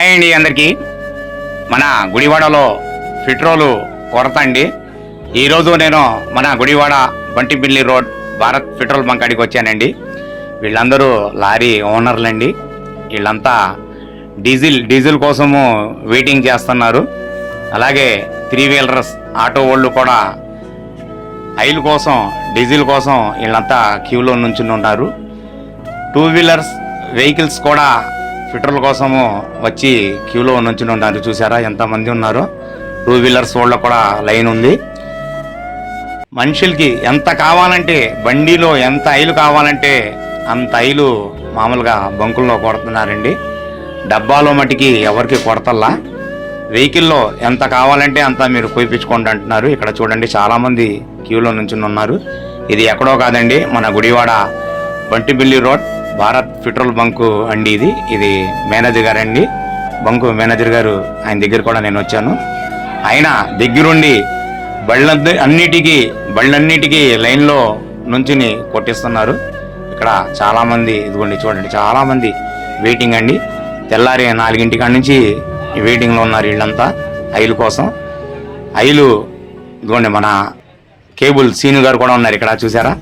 Hi అండి అందరికీ. మన గుడివాడలో పెట్రోలు కొరత అండి. ఈరోజు నేను మన Gudivada Bantipilli road Bharat petrol bunk కాడికి వచ్చానండి. వీళ్ళందరూ లారీ ఓనర్లండి. వీళ్ళంతా డీజిల్ కోసము వెయిటింగ్ చేస్తున్నారు. అలాగే 3 వీలర్స్ ఆటో వాళ్ళు కూడా ఆయిల్ కోసం డీజిల్ కోసం వీళ్ళంతా క్యూలో నుంచుని ఉన్నారు. 2 వీలర్స్ వెహికల్స్ కూడా పెట్రోల్ కోసము వచ్చి క్యూలో నుంచుని ఉన్నారు. చూసారా ఎంతమంది ఉన్నారో. 2 వీలర్స్ వాళ్ళ కూడా లైన్ ఉంది. మనుషులకి ఎంత కావాలంటే, బండిలో ఎంత ఆయిల్ కావాలంటే అంత ఆయిల్ మామూలుగా బంకుల్లో కొడుతున్నారండి. డబ్బాలో మటుకి ఎవరికి కొడతల్లా. వెహికల్లో ఎంత కావాలంటే అంత మీరు పోయిపించుకోండి అంటున్నారు. ఇక్కడ చూడండి చాలామంది క్యూలో నుంచుని ఉన్నారు. ఇది ఎక్కడో కాదండి, మన Gudivada Bantipilli road Bharat petrol bunk అండి. ఇది మేనేజర్ గారు అండి, బంకు మేనేజర్ గారు. ఆయన దగ్గర కూడా నేను వచ్చాను. ఆయన దగ్గరుండి బళ్ళన్నిటికీ లైన్లో నుంచుని కొట్టిస్తున్నారు. ఇక్కడ చాలామంది ఇదిగోండి చూడండి, చాలామంది వెయిటింగ్ అండి. తెల్లారి 4 నుంచి వెయిటింగ్లో ఉన్నారు వీళ్ళంతా ఆయిల్ కోసం. ఆయిల్ ఇదిగోండి మన కేబుల్ సీను గారు కూడా ఉన్నారు ఇక్కడ చూసారా.